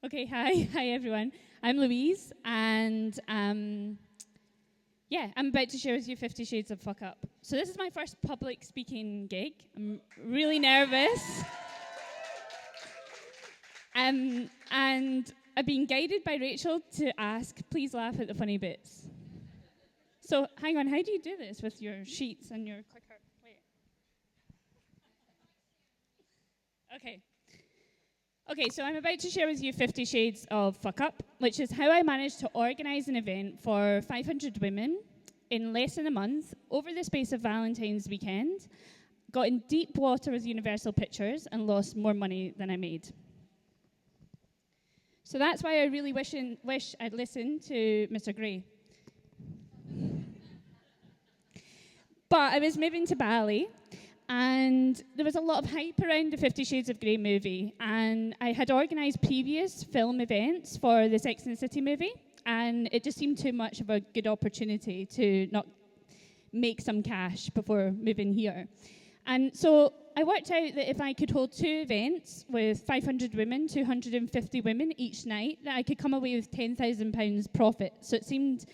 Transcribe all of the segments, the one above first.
Okay, hi. Hi, everyone. I'm Louise, and I'm about to share with you 50 Shades of Fuck Up. So this is my first public speaking gig. I'm really nervous. And I've been guided by Rachel to ask, please laugh at the funny bits. So hang on, how do you do this with your sheets and your clicker? Wait. Okay, so I'm about to share with you 50 Shades of Fuck Up, which is how I managed to organise an event for 500 women in less than a month over the space of Valentine's weekend, got in deep water with Universal Pictures, and lost more money than I made. So that's why I really wish I'd listened to Mr. Gray. But I was moving to Bali, and there was a lot of hype around the 50 Shades of Grey movie, and I had organised previous film events for the Sex and the City movie, and it just seemed too much of a good opportunity to not make some cash before moving here. And so I worked out that if I could hold 2 events with 500 women, 250 women each night, that I could come away with £10,000 profit. So it seemed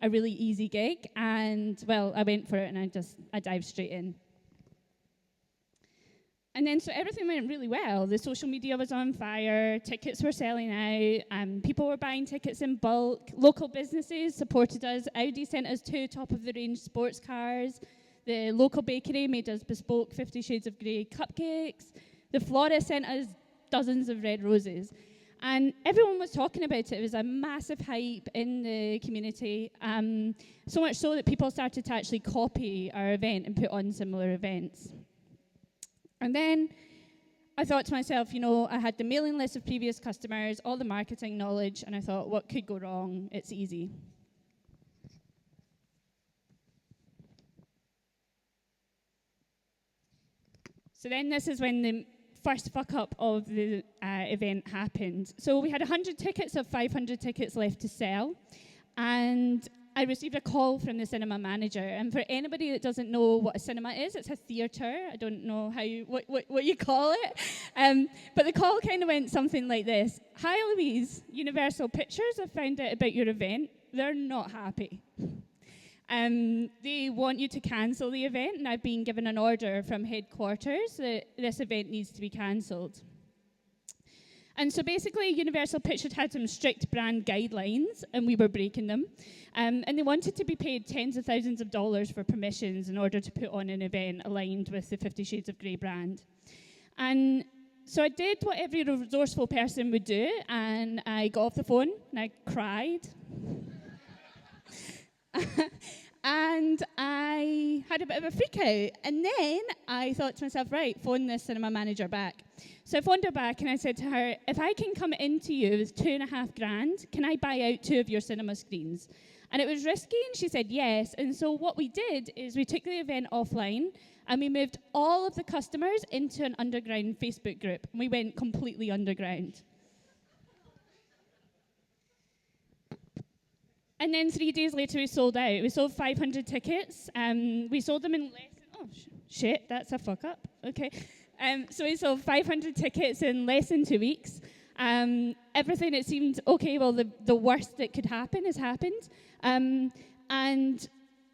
a really easy gig, and, well, I went for it, and I dived straight in. And then, so everything went really well. The social media was on fire, tickets were selling out, people were buying tickets in bulk, local businesses supported us. Audi sent us 2 top-of-the-range sports cars. The local bakery made us bespoke 50 Shades of Grey cupcakes. The florist sent us dozens of red roses. And everyone was talking about it. It was a massive hype in the community, so much so that people started to actually copy our event and put on similar events. And then I thought to myself, I had the mailing list of previous customers, all the marketing knowledge, and I thought, what could go wrong? It's easy. So then this is when the first fuck up of the event happened. So we had 100 tickets of 500 tickets left to sell, and I received a call from the cinema manager. And for anybody that doesn't know what a cinema is, it's a theatre. I don't know what you call it. But the call kind of went something like this. Hi, Louise. Universal Pictures have found out about your event. They're not happy. They want you to cancel the event, and I've been given an order from headquarters that this event needs to be cancelled. And so basically, Universal Pictures had some strict brand guidelines, and we were breaking them. And they wanted to be paid tens of thousands of dollars for permissions in order to put on an event aligned with the 50 Shades of Grey brand. And so I did what every resourceful person would do, and I got off the phone, and I cried. And I had a bit of a freak out. And then I thought to myself, right, phone this cinema manager back. So I phoned her back and I said to her, if I can come into you with $2,500, can I buy out 2 of your cinema screens? And it was risky, and she said yes. And so what we did is we took the event offline, and we moved all of the customers into an underground Facebook group. And we went completely underground. And then 3 days later, we sold out. We sold 500 tickets. We sold them in less than... shit, that's a fuck up. Okay. So we sold 500 tickets in less than 2 weeks. Everything, it seemed, okay, well, the worst that could happen has happened.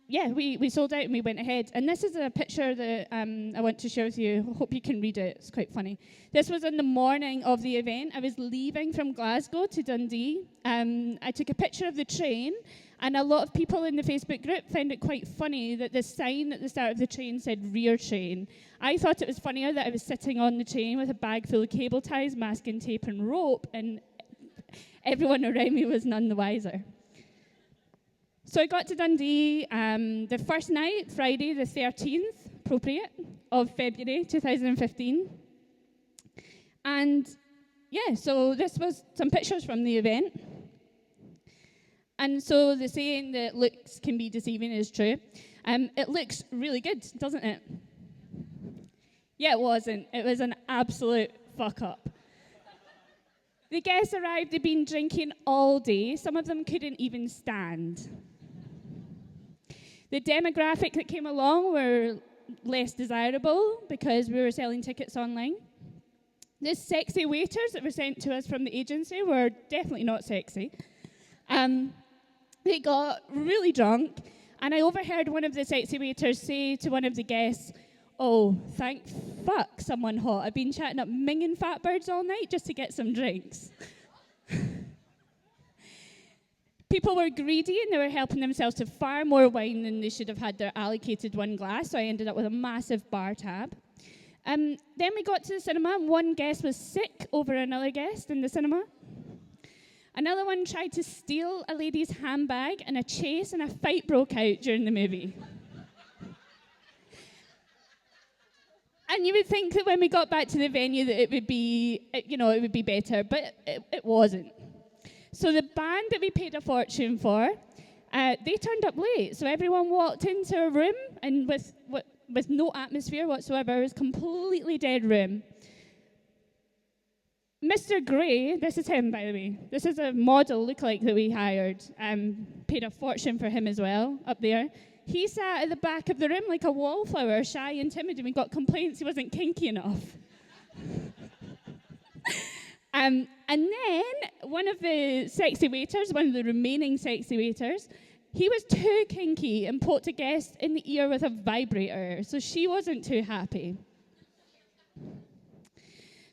We sold out and we went ahead. And this is a picture that I want to share with you. I hope you can read it. It's quite funny. This was in the morning of the event. I was leaving from Glasgow to Dundee. I took a picture of the train, and a lot of people in the Facebook group found it quite funny that the sign at the start of the train said rear train. I thought it was funnier that I was sitting on the train with a bag full of cable ties, masking tape and rope, and everyone around me was none the wiser. So I got to Dundee the first night, Friday the 13th, appropriate, of February 2015. And so this was some pictures from the event. And so the saying that looks can be deceiving is true. It looks really good, doesn't it? Yeah, it wasn't. It was an absolute fuck up. The guests arrived, they'd been drinking all day. Some of them couldn't even stand. The demographic that came along were less desirable because we were selling tickets online. The sexy waiters that were sent to us from the agency were definitely not sexy. They got really drunk, and I overheard one of the sexy waiters say to one of the guests, "Oh, thank fuck someone hot. I've been chatting up minging fat birds all night just to get some drinks." People were greedy and they were helping themselves to far more wine than they should have had their allocated one glass, so I ended up with a massive bar tab. Then we got to the cinema, and one guest was sick over another guest in the cinema. Another one tried to steal a lady's handbag, and a chase and a fight broke out during the movie. And you would think that when we got back to the venue that it would be better, but it wasn't. So the band that we paid a fortune for, they turned up late. So everyone walked into a room, and with no atmosphere whatsoever, it was a completely dead room. Mr. Gray, this is him, by the way. This is a model lookalike that we hired. Paid a fortune for him as well, up there. He sat at the back of the room like a wallflower, shy and timid, and we got complaints he wasn't kinky enough. And then one of the sexy waiters, one of the remaining sexy waiters, he was too kinky and poked a guest in the ear with a vibrator, so she wasn't too happy.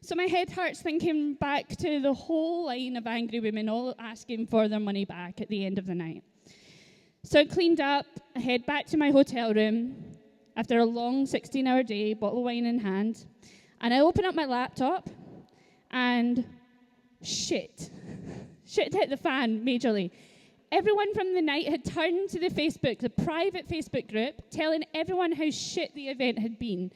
So my head hurts thinking back to the whole line of angry women all asking for their money back at the end of the night. So I cleaned up, I head back to my hotel room after a long 16-hour day, bottle of wine in hand, and I open up my laptop, and shit hit the fan majorly. Everyone from the night had turned to the private Facebook group, telling everyone how shit the event had been.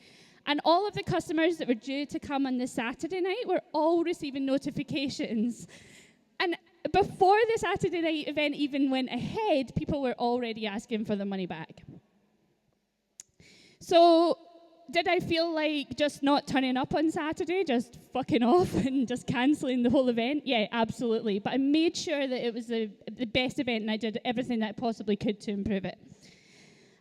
And all of the customers that were due to come on the Saturday night were all receiving notifications. And before the Saturday night event even went ahead, people were already asking for the money back. So did I feel like just not turning up on Saturday, just fucking off and just cancelling the whole event? Yeah, absolutely. But I made sure that it was the best event, and I did everything that I possibly could to improve it.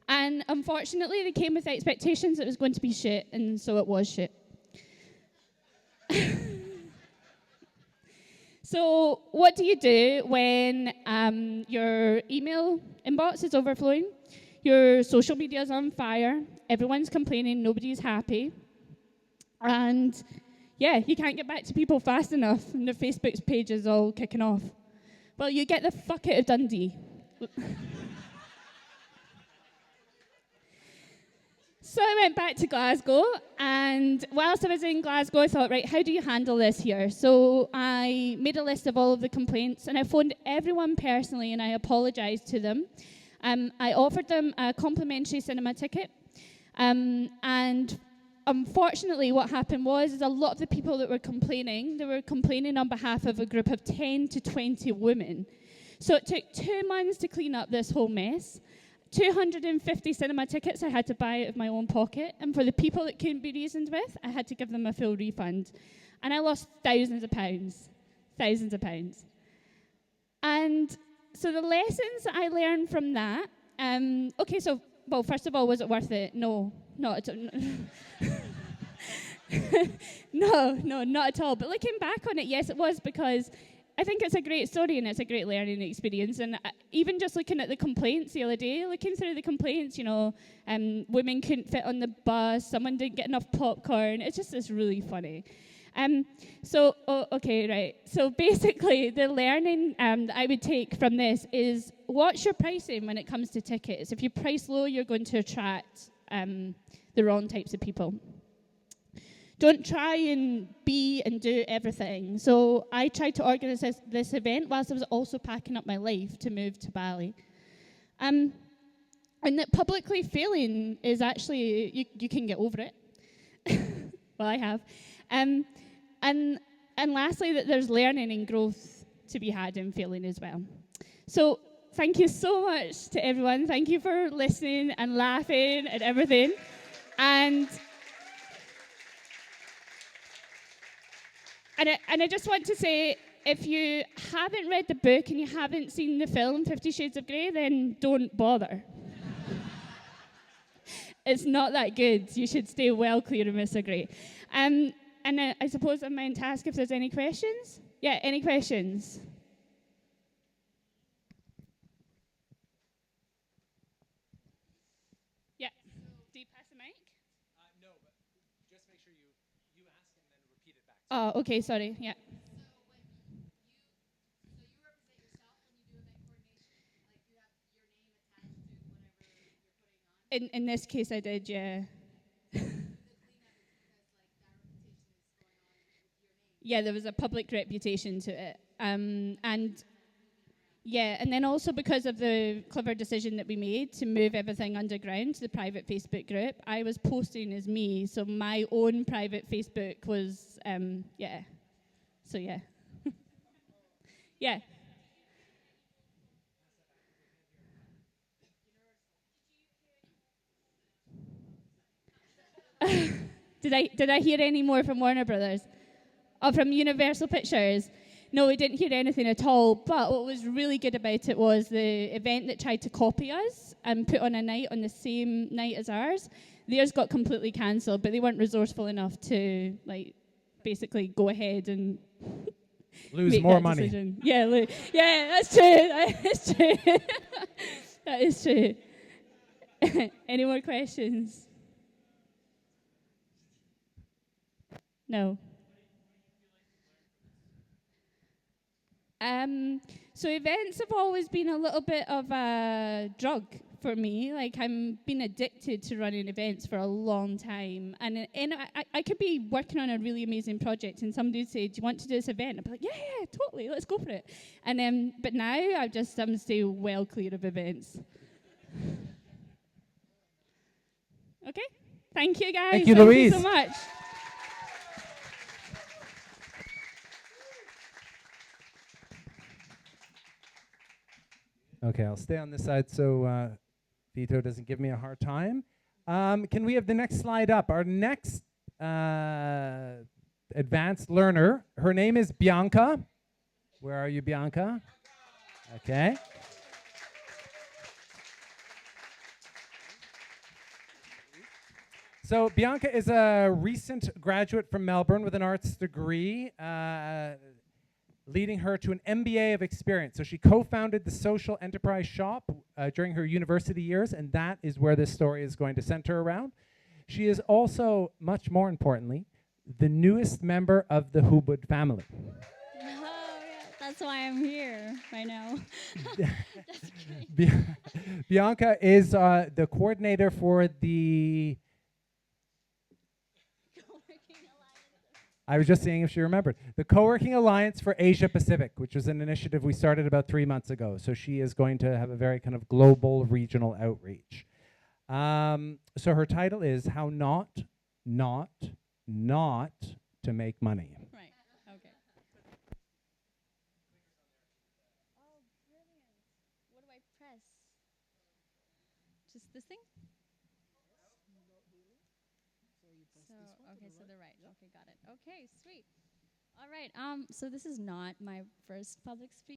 And unfortunately, they came with expectations that it was going to be shit, and so it was shit. So what do you do when your email inbox is overflowing? Your social media is on fire. Everyone's complaining. Nobody's happy. And, yeah, you can't get back to people fast enough, and their Facebook page is all kicking off. Well, you get the fuck out of Dundee. So I went back to Glasgow, and whilst I was in Glasgow, I thought, right, how do you handle this here? So I made a list of all of the complaints, and I phoned everyone personally, and I apologised to them. I offered them a complimentary cinema ticket, and unfortunately what happened was a lot of the people that were complaining, they were complaining on behalf of a group of 10 to 20 women. So it took 2 months to clean up this whole mess. 250 cinema tickets I had to buy out of my own pocket, and for the people that couldn't be reasoned with, I had to give them a full refund. And I lost thousands of pounds. And so the lessons that I learned from that, first of all, was it worth it? No, not at all. No, not at all. But looking back on it, yes, it was, because I think it's a great story and it's a great learning experience. And even just looking at the complaints the other day, looking through the complaints, women couldn't fit on the bus, someone didn't get enough popcorn. It's really funny. So basically, the learning that I would take from this is watch your pricing when it comes to tickets. If you price low, you're going to attract the wrong types of people. Don't try and be and do everything. So I tried to organise this event whilst I was also packing up my life to move to Bali. And that publicly failing is actually, you can get over it. Well, I have. And lastly, that there's learning and growth to be had in failing as well. So thank you so much to everyone. Thank you for listening and laughing and everything. And I just want to say, if you haven't read the book and you haven't seen the film 50 Shades of Grey, then don't bother. It's not that good. You should stay well clear of Mr. Grey. And I suppose I'm meant to ask if there's any questions. Yeah, any questions? Yeah. Do you pass the mic? No, but just make sure you ask and then repeat it back. Oh, okay, sorry. Yeah. In this case, I did, yeah. Yeah, there was a public reputation to it. And yeah, and then also because of the clever decision that we made to move everything underground to the private Facebook group, I was posting as me, so my own private Facebook was, yeah. So yeah. Yeah. Did I hear any more from Warner Brothers? Oh, from Universal Pictures? No, we didn't hear anything at all. But what was really good about it was the event that tried to copy us and put on a night on the same night as ours. Theirs got completely cancelled, but they weren't resourceful enough to basically go ahead and Lose make more that money. decision. Yeah, yeah, that's true. That is true. That is true. Any more questions? No. So events have always been a little bit of a drug for me. Like I'm been addicted to running events for a long time, and I could be working on a really amazing project, and somebody would say, "Do you want to do this event?" I'd be like, "Yeah, totally, let's go for it." And but now I'm stay well clear of events. Okay, thank you guys. Thank you, Thank you Louise. so much. Okay, I'll stay on this side so Vito doesn't give me a hard time. Can we have the next slide up? Our next advanced learner, her name is Bianca. Where are you, Bianca? Okay. So Bianca is a recent graduate from Melbourne with an arts degree, leading her to an MBA of experience. So she co-founded the social enterprise shop during her university years, and that is where this story is going to center around. She is also, much more importantly, the newest member of the Hubud family. Oh, yeah, that's why I'm here right now. Bianca is the coordinator for the... I was just seeing if she remembered. The Co-working Alliance for Asia Pacific, which was an initiative we started about 3 months ago. So she is going to have a very kind of global, regional outreach. So her title is How Not to Make Money. Right, okay. Oh, brilliant. What do I press? Just this thing? So the right. Okay, got it. Okay, sweet. All right. So this is not my first public speaking.